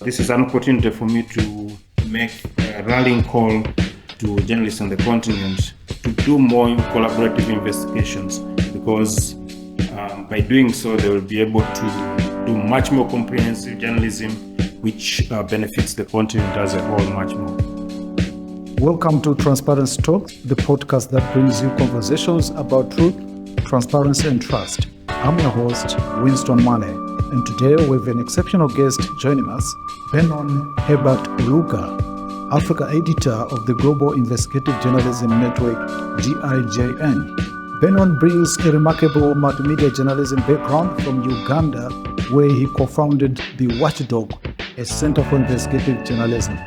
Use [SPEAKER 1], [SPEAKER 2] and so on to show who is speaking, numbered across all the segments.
[SPEAKER 1] This is an opportunity for me to make a rallying call to journalists on the continent to do more collaborative investigations, because by doing so, they will be able to do much more comprehensive journalism, which benefits the continent as a whole much more.
[SPEAKER 2] Welcome to Transparency Talks, the podcast that brings you conversations about truth, transparency, and trust. I'm your host, Winston Mwale, and today we have an exceptional guest joining us, Benon Hebert Oluka, Africa editor of the Global Investigative Journalism Network, GIJN. Benon brings a remarkable multimedia journalism background from Uganda, where he co-founded the Watchdog, a center for investigative journalism.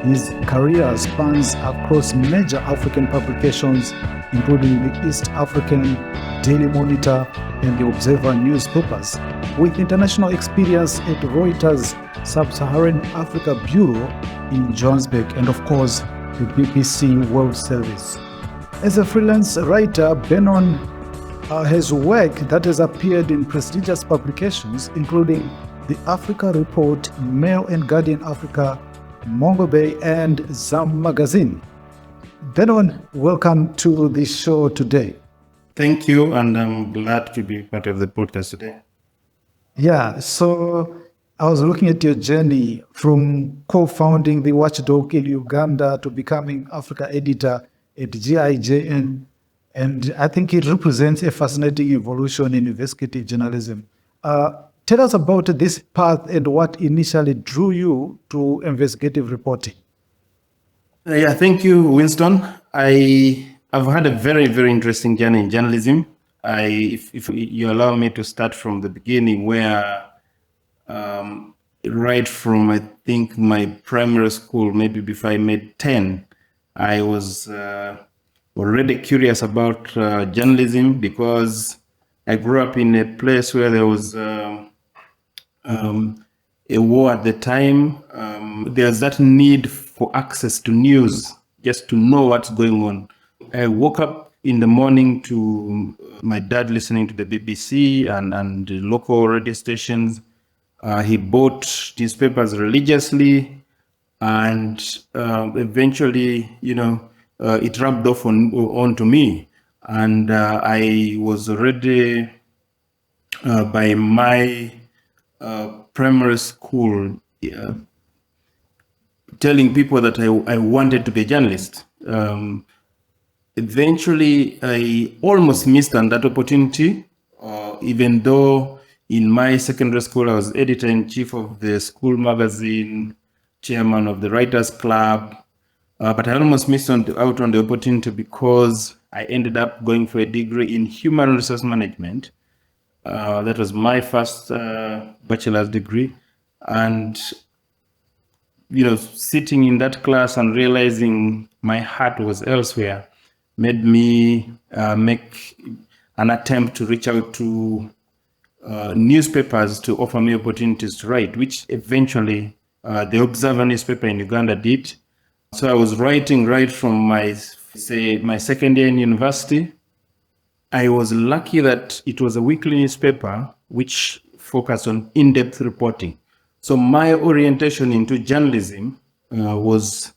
[SPEAKER 2] His career spans across major African publications, including the East African, Daily Monitor, and the Observer newspapers, with international experience at Reuters Sub-Saharan Africa Bureau in Johannesburg, and of course, the BBC World Service. As a freelance writer, Benon has work that has appeared in prestigious publications, including the Africa Report, Mail and Guardian Africa, Mongo Bay, and Zam Magazine. Benon, welcome to the show today.
[SPEAKER 1] Thank you, and I'm glad to be part of the podcast today.
[SPEAKER 2] Yeah, so I was looking at your journey from co-founding the Watchdog in Uganda to becoming Africa editor at GIJN, and I think it represents a fascinating evolution in investigative journalism. Tell us about this path and what initially drew you to investigative reporting.
[SPEAKER 1] Yeah, thank you, Winston. I've had a very, very interesting journey in journalism. If you allow me to start from the beginning, where right from, I think, my primary school, maybe before I made 10, I was already curious about journalism, because I grew up in a place where there was a war at the time. There's that need for access to news, just to know what's going on. I woke up in the morning to my dad listening to the BBC and the local radio stations. He bought newspapers religiously, and eventually, it rubbed off onto me. And I was already, by my primary school, telling people that I wanted to be a journalist. Eventually, I almost missed on that opportunity, even though in my secondary school, I was editor-in-chief of the school magazine, chairman of the Writers Club, but I almost missed out on the opportunity because I ended up going for a degree in human resource management. That was my first bachelor's degree. And, sitting in that class and realizing my heart was elsewhere made me make an attempt to reach out to newspapers to offer me opportunities to write, which eventually the Observer newspaper in Uganda did. So I was writing right from my second year in university. I was lucky that it was a weekly newspaper which focused on in-depth reporting. So my orientation into journalism was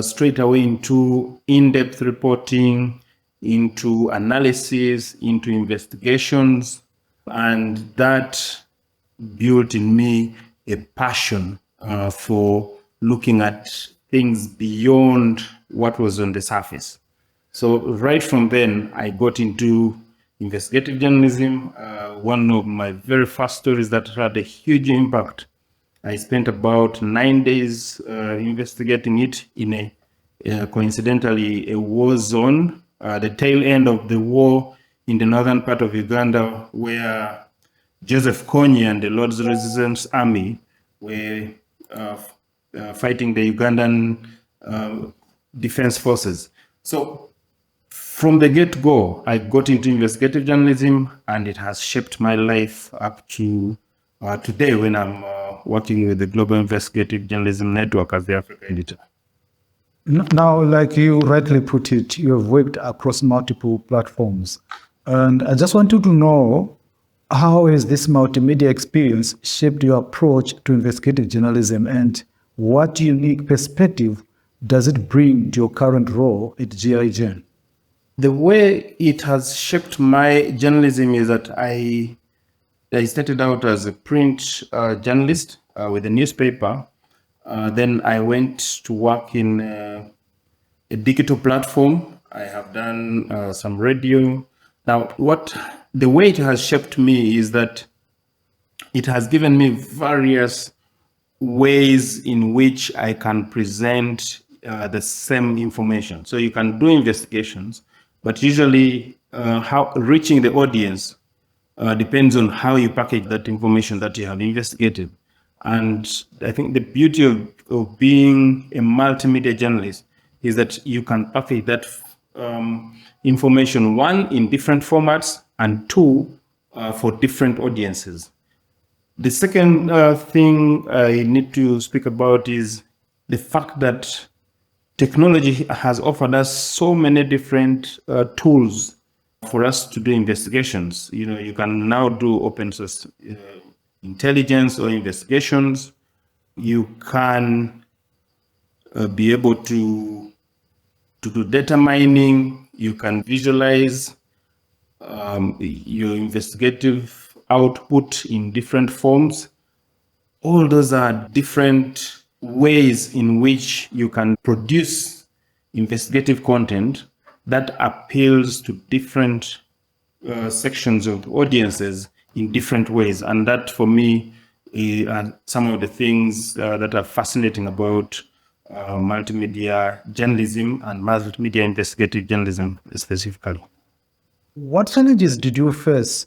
[SPEAKER 1] straight away into in-depth reporting, into analysis, into investigations, and that built in me a passion for looking at things beyond what was on the surface. So right from then, I got into investigative journalism. One of my very first stories that had a huge impact, I spent about 9 days investigating it in coincidentally, a war zone, the tail end of the war in the northern part of Uganda, where Joseph Kony and the Lord's Resistance Army were fighting the Ugandan defense forces. So from the get-go, I got into investigative journalism, and it has shaped my life up to today, when I'm working with the Global Investigative Journalism Network as the Africa editor.
[SPEAKER 2] Now, like you rightly put it, you have worked across multiple platforms. And I just wanted to know How has this multimedia experience shaped your approach to investigative journalism, and what unique perspective does it bring to your current role at GIJN?
[SPEAKER 1] The way it has shaped my journalism is that I started out as a print journalist with a newspaper. Then I went to work in a digital platform. I have done some radio. Now, the way it has shaped me is that it has given me various ways in which I can present the same information. So you can do investigations, but usually how reaching the audience depends on how you package that information that you have investigated. And I think the beauty of being a multimedia journalist is that you can package that information, one, in different formats, and two, for different audiences. The second thing I need to speak about is the fact that technology has offered us so many different tools for us to do investigations. You know, you can now do open source intelligence or investigations. You can be able to do data mining. You can visualize your investigative output in different forms. All those are different ways in which you can produce investigative content that appeals to different sections of audiences in different ways. And that, for me, are some of the things that are fascinating about multimedia journalism and multimedia investigative journalism specifically.
[SPEAKER 2] What challenges did you face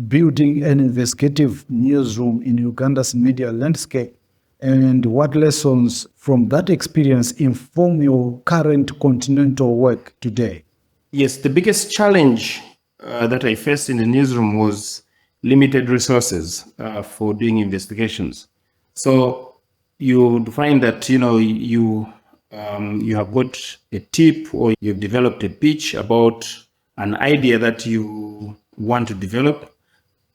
[SPEAKER 2] building an investigative newsroom in Uganda's media landscape, and what lessons from that experience inform your current continental work today?
[SPEAKER 1] Yes, the biggest challenge that I faced in the newsroom was limited resources for doing investigations. So you would find that you have got a tip, or you've developed a pitch about an idea that you want to develop,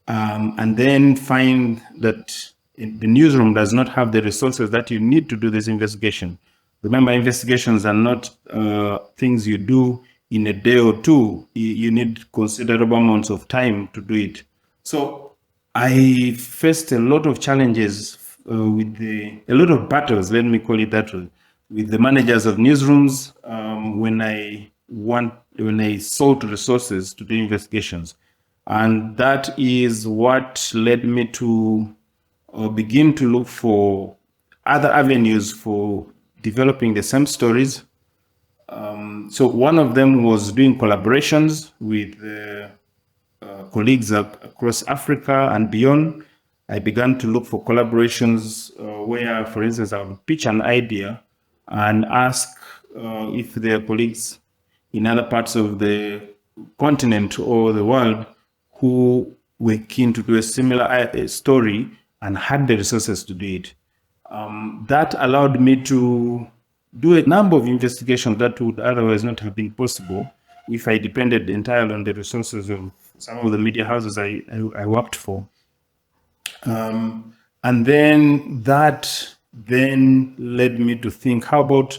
[SPEAKER 1] and then find that the newsroom does not have the resources that you need to do this investigation. Remember, investigations are not things you do in a day or two. You need considerable amounts of time to do it. So I faced a lot of challenges a lot of battles, let me call it that way, with the managers of newsrooms when I sought resources to do investigations. And that is what led me to begin to look for other avenues for developing the same stories. So one of them was doing collaborations with colleagues across Africa and beyond. I began to look for collaborations where, for instance, I would pitch an idea and ask if there are colleagues in other parts of the continent or the world who were keen to do a similar story and had the resources to do it. That allowed me to do a number of investigations that would otherwise not have been possible if I depended entirely on the resources of some of the media houses I worked for. And then that led me to think, how about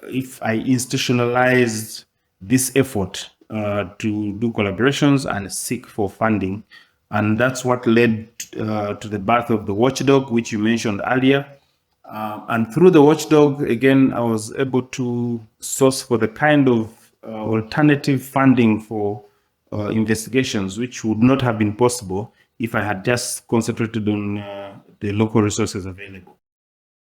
[SPEAKER 1] if I institutionalized this effort to do collaborations and seek for funding? And that's what led to the birth of the Watchdog, which you mentioned earlier. And through the Watchdog, again, I was able to source for the kind of alternative funding for investigations, which would not have been possible if I had just concentrated on the local resources available.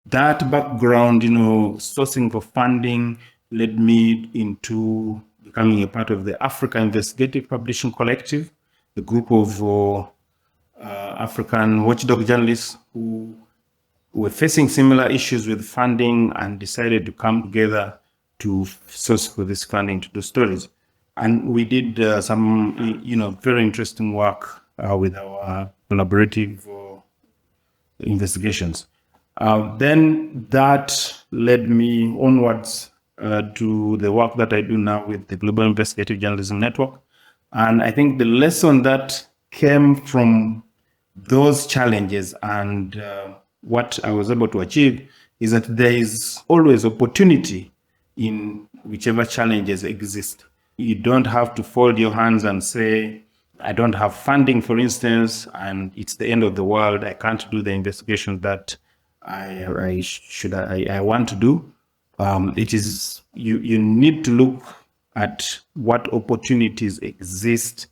[SPEAKER 1] That background, sourcing for funding, led me into becoming a part of the Africa Investigative Publishing Collective, a group of African watchdog journalists who were facing similar issues with funding and decided to come together to source for this funding to do stories. And we did some, very interesting work with our collaborative investigations. Then that led me onwards to the work that I do now with the Global Investigative Journalism Network. And I think the lesson that came from those challenges, and what I was able to achieve is that there is always opportunity in whichever challenges exist. You don't have to fold your hands and say, I don't have funding, for instance, and it's the end of the world. I can't do the investigation that I want to do. It is you need to look at what opportunities exist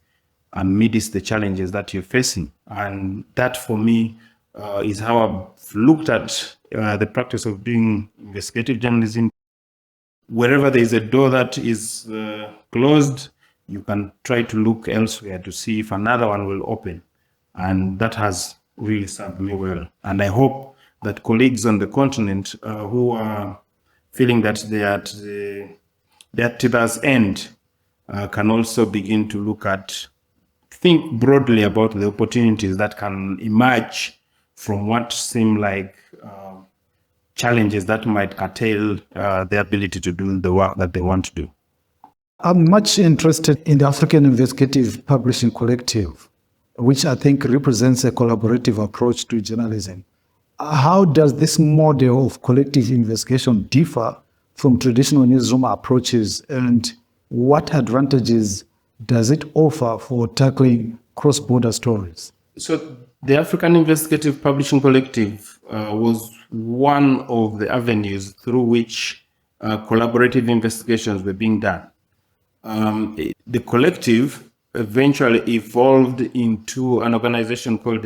[SPEAKER 1] amidst the challenges that you're facing, and that for me is how I've looked at the practice of doing investigative journalism. Wherever there is a door that is closed, you can try to look elsewhere to see if another one will open. And that has really served me well. And I hope that colleagues on the continent who are feeling that they are at their tether's end can also begin to think broadly about the opportunities that can emerge from what seem like challenges that might curtail their ability to do the work that they want to do.
[SPEAKER 2] I'm much interested in the African Investigative Publishing Collective, which I think represents a collaborative approach to journalism. How does this model of collective investigation differ from traditional newsroom approaches, and what advantages does it offer for tackling cross-border stories?
[SPEAKER 1] So the African Investigative Publishing Collective was one of the avenues through which collaborative investigations were being done. The collective eventually evolved into an organization called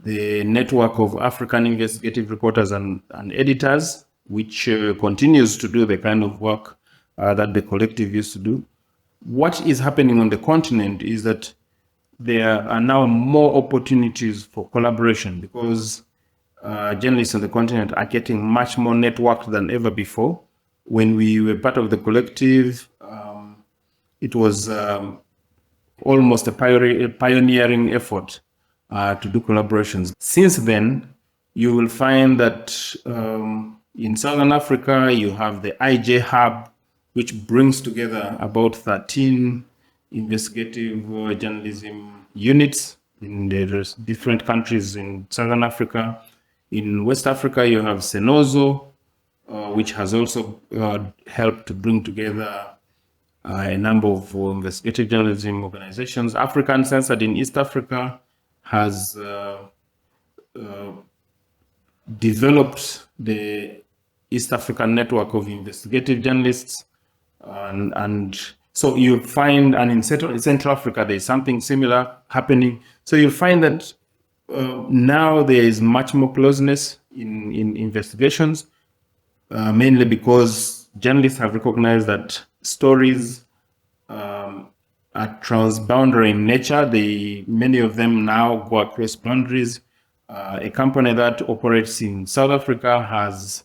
[SPEAKER 1] the Network of African Investigative Reporters and Editors, which continues to do the kind of work that the collective used to do. What is happening on the continent is that there are now more opportunities for collaboration because journalists on the continent are getting much more networked than ever before. When we were part of the collective, it was almost a pioneering effort to do collaborations. Since then, you will find that in Southern Africa, you have the IJ Hub, which brings together about 13 investigative journalism units in the different countries in Southern Africa. In West Africa, you have Senozo, which has also helped to bring together a number of investigative journalism organizations. African Censored in East Africa has developed the East African Network of Investigative Journalists. And so you'll find, and in Central Africa, there's something similar happening. So you'll find that now there is much more closeness in investigations, mainly because journalists have recognized that stories are transboundary in nature. Many of them now go across boundaries. A company that operates in South Africa has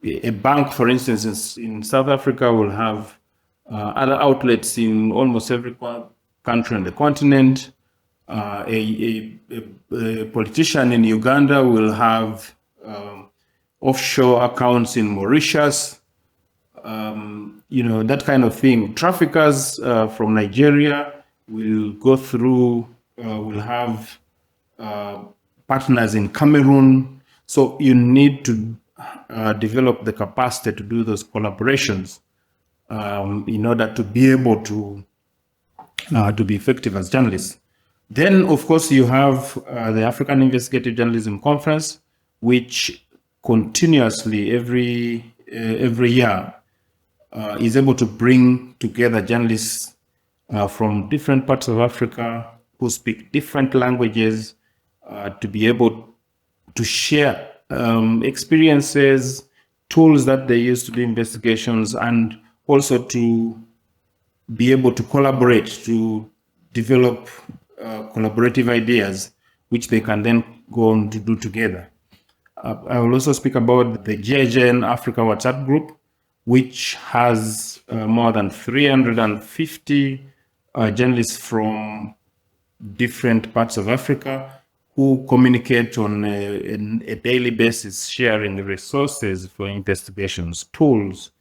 [SPEAKER 1] a bank, for instance, in South Africa will have other outlets in almost every country on the continent. A politician in Uganda will have offshore accounts in Mauritius, that kind of thing. Traffickers from Nigeria will go through, will have partners in Cameroon. So you need to develop the capacity to do those collaborations in order to be able to be effective as journalists. Then, of course, you have the African Investigative Journalism Conference, which continuously every year is able to bring together journalists from different parts of Africa who speak different languages to be able to share experiences, tools that they use to do investigations, and also to be able to collaborate to develop collaborative ideas, which they can then go on to do together. I will also speak about the GIJN Africa WhatsApp group, which has more than 350 journalists from different parts of Africa who communicate on a daily basis, sharing resources for investigations, tools,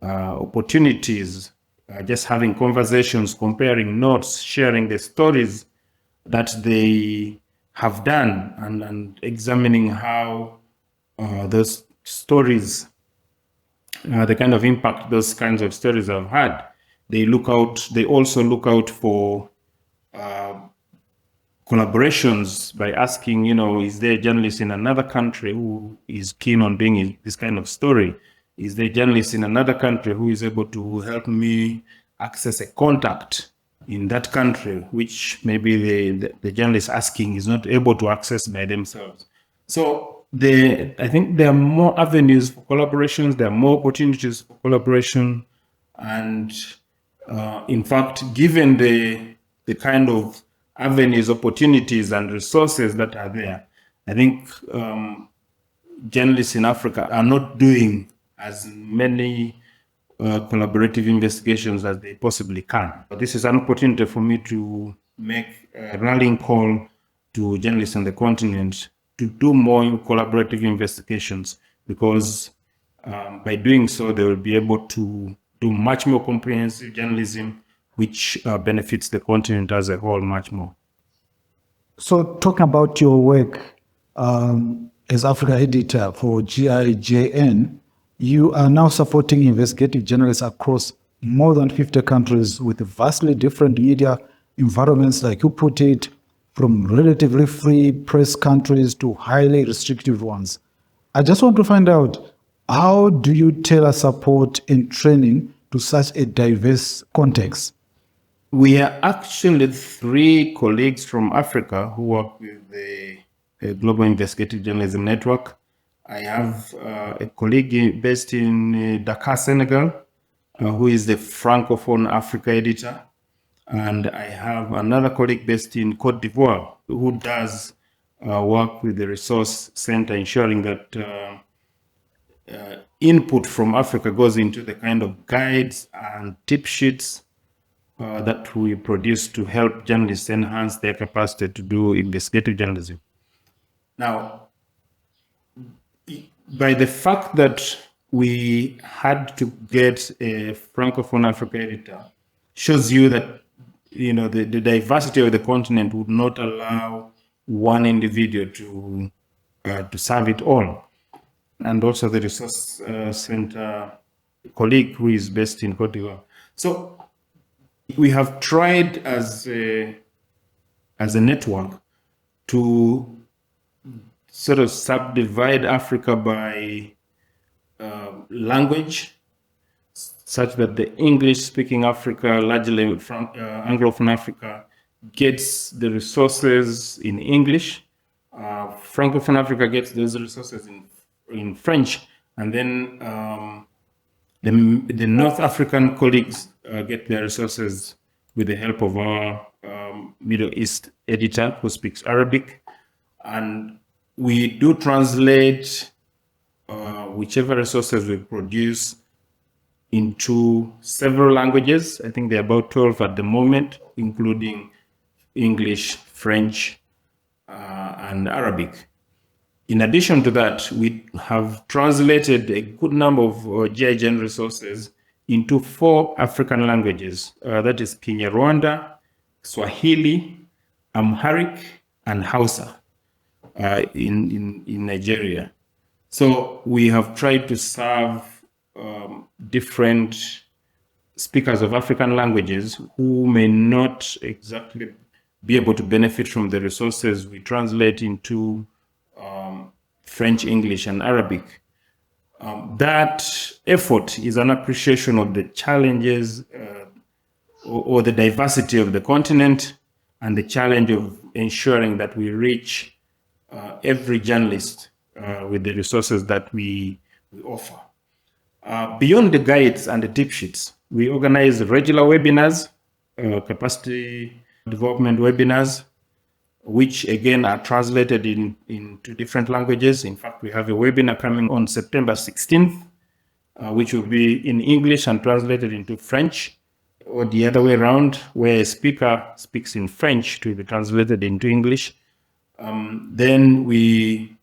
[SPEAKER 1] opportunities, just having conversations, comparing notes, sharing the stories that they have done, and examining how those stories, the kind of impact those kinds of stories have had. They also look out for collaborations by asking, is there a journalist in another country who is keen on doing this kind of story? Is there a journalist in another country who is able to help me access a contact in that country, which maybe the journalist asking is not able to access by themselves? So I think there are more avenues for collaborations, there are more opportunities for collaboration. And in fact, given the kind of avenues, opportunities, and resources that are there, I think journalists in Africa are not doing as many collaborative investigations as they possibly can. But this is an opportunity for me to make a rallying call to journalists on the continent to do more collaborative investigations, because by doing so, they will be able to do much more comprehensive journalism, which benefits the continent as a whole much more.
[SPEAKER 2] So talking about your work as Africa editor for GIJN, you are now supporting investigative journalists across more than 50 countries with vastly different media environments, like you put it, from relatively free press countries to highly restrictive ones. I just want to find out, how do you tailor support and training to such a diverse context?
[SPEAKER 1] We are actually 3 colleagues from Africa who work with the Global Investigative Journalism Network. I have a colleague based in Dakar, Senegal, who is the Francophone Africa editor. And I have another colleague based in Cote d'Ivoire who does work with the resource center, ensuring that input from Africa goes into the kind of guides and tip sheets that we produce to help journalists enhance their capacity to do investigative journalism. Now, by the fact that we had to get a Francophone Africa editor, shows you that the diversity of the continent would not allow one individual to serve it all. And also the resource center colleague who is based in Cote d'Ivoire. So we have tried as a network to sort of subdivide Africa by language, such that the English-speaking Africa, largely Anglophone Africa, gets the resources in English. Francophone Africa gets those resources in French, and then the North African colleagues get their resources with the help of our Middle East editor who speaks Arabic. And we do translate whichever resources we produce into several languages. I think there are about 12 at the moment, including English, French, and Arabic. In addition to that, we have translated a good number of GIJN resources into 4 African languages. That is Kinyarwanda, Swahili, Amharic, and Hausa in Nigeria. So we have tried to serve different speakers of African languages who may not exactly be able to benefit from the resources we translate into French, English, and Arabic. That effort is an appreciation of the challenges or the diversity of the continent, and the challenge of ensuring that we reach every journalist with the resources that we offer. Beyond the guides and the tip sheets, we organize regular webinars, capacity development webinars, which again are translated into different languages. In fact, we have a webinar coming on September 16th, which will be in English and translated into French, or the other way around, where a speaker speaks in French to be translated into English. Then we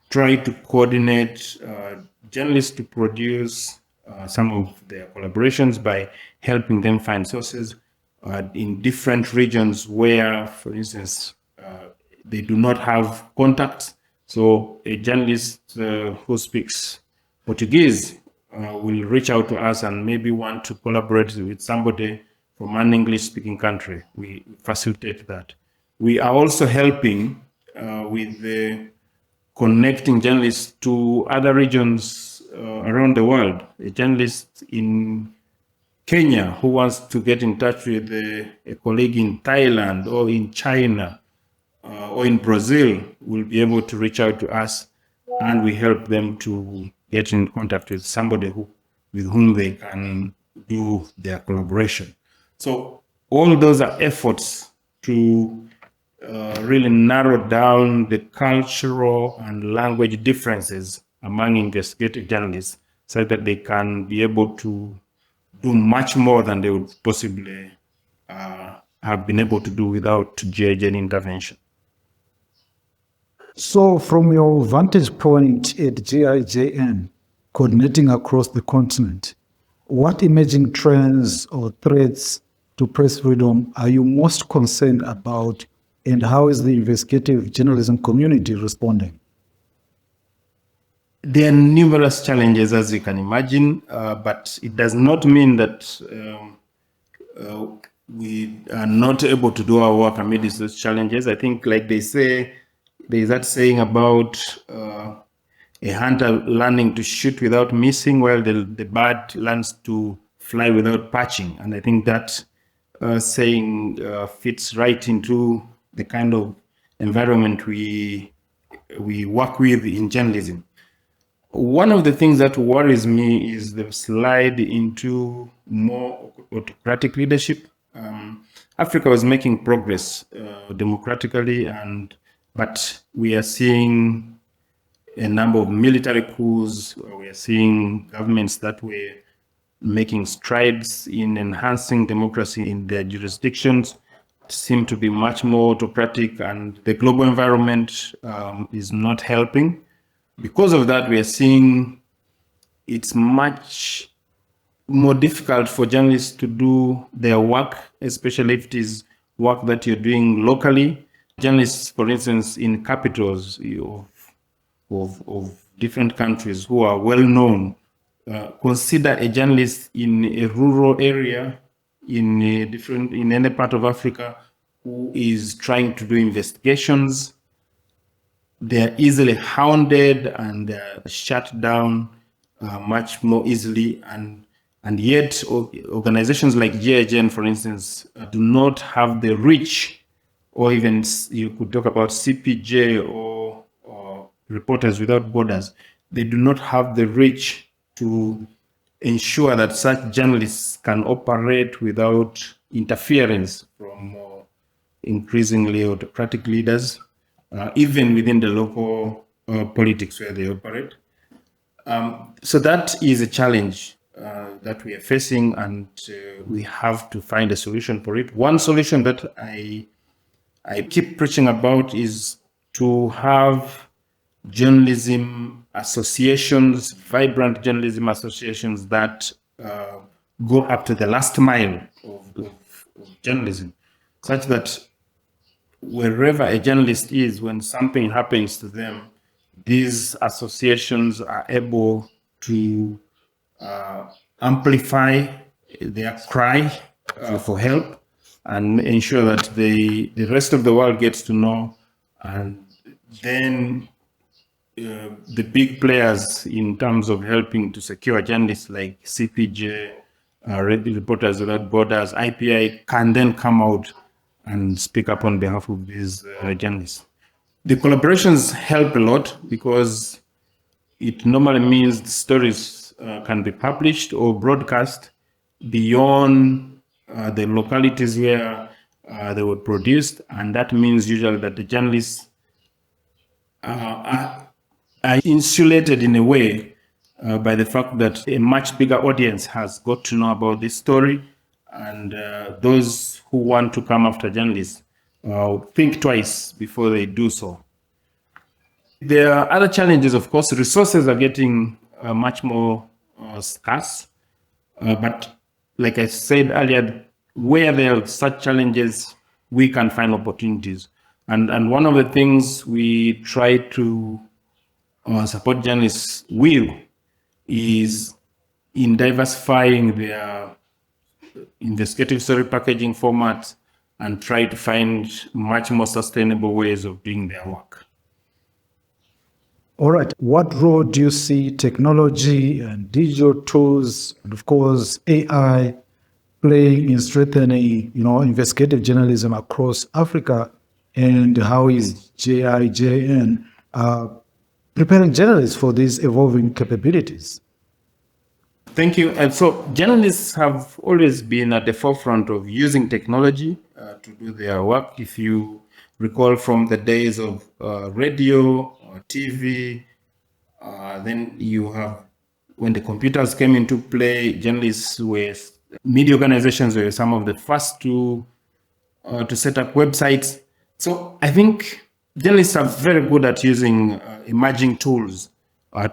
[SPEAKER 1] try to coordinate journalists to produce some of their collaborations by helping them find sources in different regions where, for instance, they do not have contacts. So a journalist who speaks Portuguese will reach out to us and maybe want to collaborate with somebody from an English-speaking country. We facilitate that. We are also helping with connecting journalists to other regions around the world. A journalist in Kenya who wants to get in touch with a colleague in Thailand or in China or in Brazil will be able to reach out to us, and we help them to get in contact with somebody with whom they can do their collaboration. So all those are efforts to really narrow down the cultural and language differences among investigative journalists so that they can be able to do much more than they would possibly have been able to do without GIJN intervention.
[SPEAKER 2] So from your vantage point at GIJN, coordinating across the continent, what emerging trends or threats to press freedom are you most concerned about, and how is the investigative journalism community responding?
[SPEAKER 1] There are numerous challenges, as you can imagine, but it does not mean that we are not able to do our work amidst those challenges. I think, like they say, there's that saying about a hunter learning to shoot without missing, while the bird learns to fly without perching. And I think that saying fits right into the kind of environment we work with in journalism. One of the things that worries me is the slide into more autocratic leadership. Africa was making progress democratically, but we are seeing a number of military coups. We are seeing governments that were making strides in enhancing democracy in their jurisdictions seem to be much more autocratic, and the global environment is not helping. Because of that, we are seeing it's much more difficult for journalists to do their work, especially if it is work that you're doing locally. Journalists, for instance, in capitals of different countries who are well known, consider a journalist in a rural area in any part of Africa who is trying to do investigations. They're easily hounded and they're shut down much more easily. And yet organizations like GIJN, for instance, do not have the reach, or even you could talk about CPJ or Reporters Without Borders. They do not have the reach to ensure that such journalists can operate without interference from increasingly autocratic leaders, even within the local politics where they operate. So that is a challenge that we are facing, and we have to find a solution for it. One solution that I keep preaching about is to have journalism associations, vibrant journalism associations that go up to the last mile of journalism, such that wherever a journalist is, when something happens to them, these associations are able to amplify their cry for help and ensure that the rest of the world gets to know. And then the big players in terms of helping to secure journalists like CPJ, Reporters Without Borders, IPI can then come out and speak up on behalf of these journalists. The collaborations help a lot because it normally means the stories can be published or broadcast beyond the localities where they were produced, and that means usually that the journalists are insulated in a way by the fact that a much bigger audience has got to know about this story, and those who want to come after journalists think twice before they do so. There are other challenges, of course. Resources are getting much more scarce. But like I said earlier, where there are such challenges, we can find opportunities. And one of the things we try to support journalists with is in diversifying their investigative story packaging formats and try to find much more sustainable ways of doing their work.
[SPEAKER 2] All right. What role do you see technology and digital tools, and of course AI, playing in strengthening, investigative journalism across Africa? And how is GIJN preparing journalists for these evolving capabilities?
[SPEAKER 1] Thank you. And so journalists have always been at the forefront of using technology to do their work. If you recall from the days of radio or TV, then you have, when the computers came into play, journalists were, media organizations were some of the first to set up websites. So I think journalists are very good at using emerging tools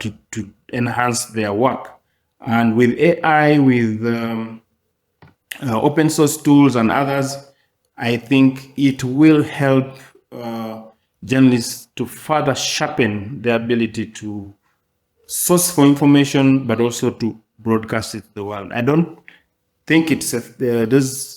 [SPEAKER 1] to enhance their work. And with AI, with open source tools and others, I think it will help journalists to further sharpen their ability to source for information, but also to broadcast it to the world. I don't think those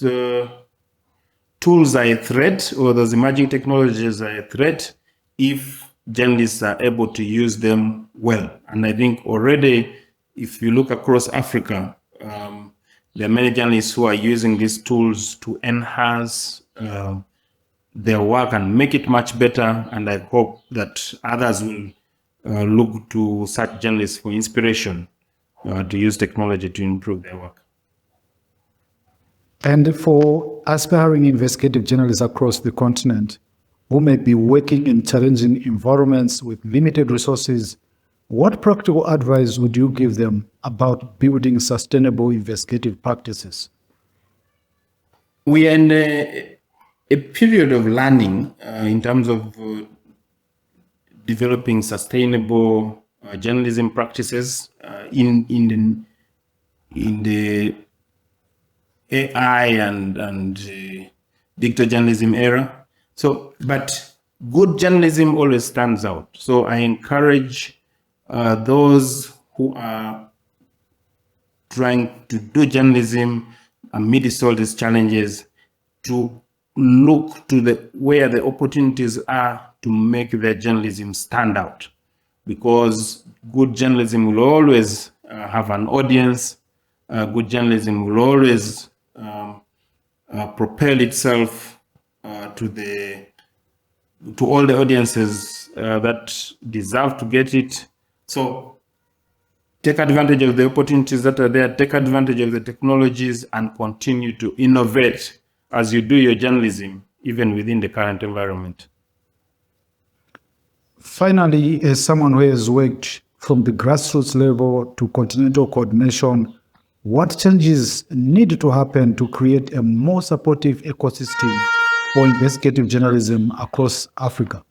[SPEAKER 1] tools are a threat, or those emerging technologies are a threat if journalists are able to use them well. And I think already, if you look across Africa, there are many journalists who are using these tools to enhance their work and make it much better. And I hope that others will look to such journalists for inspiration to use technology to improve their work.
[SPEAKER 2] And for aspiring investigative journalists across the continent who may be working in challenging environments with limited resources, what practical advice would you give them about building sustainable investigative practices?
[SPEAKER 1] We are in a period of learning in terms of developing sustainable journalism practices in the AI and digital journalism era. So, but good journalism always stands out. So I encourage those who are trying to do journalism amidst all these challenges to look to where the opportunities are to make their journalism stand out, because good journalism will always have an audience. Good journalism will always propel itself to all the audiences that deserve to get it. So take advantage of the opportunities that are there, take advantage of the technologies, and continue to innovate as you do your journalism, even within the current environment.
[SPEAKER 2] Finally, as someone who has worked from the grassroots level to continental coordination, what changes need to happen to create a more supportive ecosystem for investigative journalism across Africa?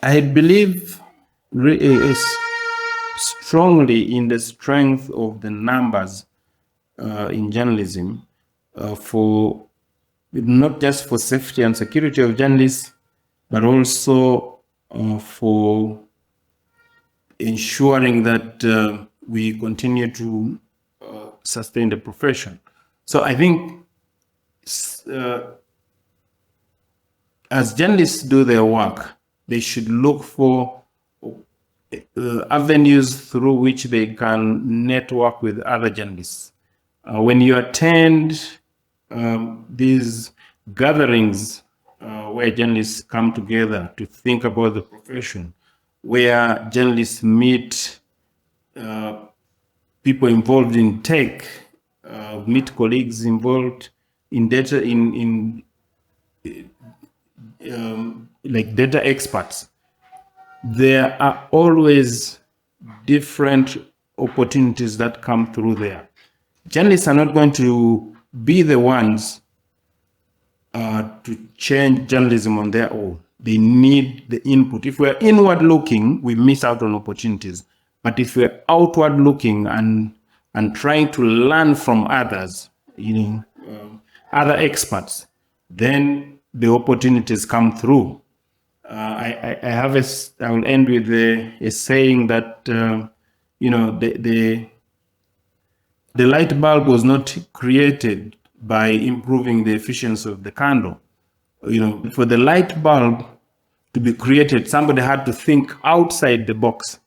[SPEAKER 1] I believe strongly in the strength of the numbers in journalism, for not just for safety and security of journalists, but also for ensuring that we continue to sustain the profession. So I think as journalists do their work, they should look for avenues through which they can network with other journalists. When you attend these gatherings where journalists come together to think about the profession, where journalists meet people involved in tech, meet colleagues involved in data, like data experts, there are always different opportunities that come through there. Journalists are not going to be the ones to change journalism on their own. they need the input. If we're inward looking, we miss out on opportunities. But if we're outward looking and trying to learn from others, other experts, then the opportunities come through. I will end with a saying that, the light bulb was not created by improving the efficiency of the candle. For the light bulb to be created, somebody had to think outside the box,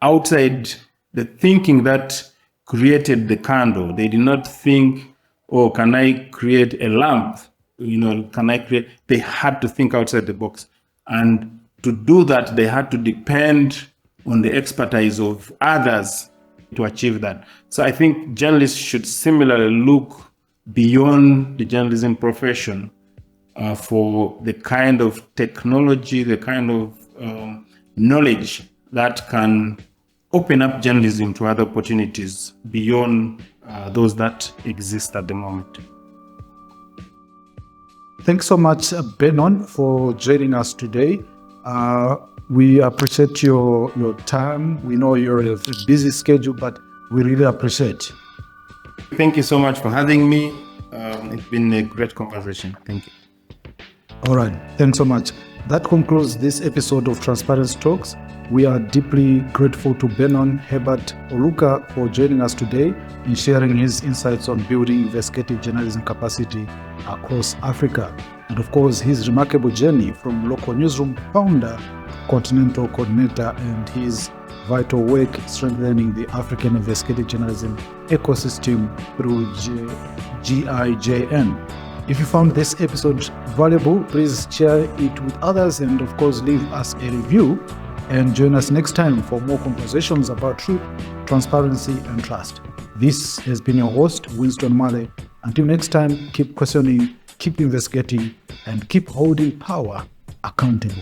[SPEAKER 1] outside the thinking that created the candle. They did not think, oh, can I create a lamp? They had to think outside the box. And to do that, they had to depend on the expertise of others to achieve that. So I think journalists should similarly look beyond the journalism profession for the kind of technology, the kind of knowledge that can open up journalism to other opportunities beyond those that exist at the moment.
[SPEAKER 2] Thanks so much, Benon, for joining us today. We appreciate your time. We know you're a busy schedule, but we really appreciate it.
[SPEAKER 1] Thank you so much for having me. It's been a great conversation. Thank you.
[SPEAKER 2] All right. Thanks so much. That concludes this episode of Transparency Talks. We are deeply grateful to Benon Hebert Oluka for joining us today in sharing his insights on building investigative journalism capacity across Africa. And of course, his remarkable journey from local newsroom founder, continental coordinator, and his vital work strengthening the African investigative journalism ecosystem through GIJN. If you found this episode valuable, please share it with others and of course leave us a review, and join us next time for more conversations about truth, transparency and trust. This has been your host, Winston Mwale. Until next time, keep questioning, keep investigating, and keep holding power accountable.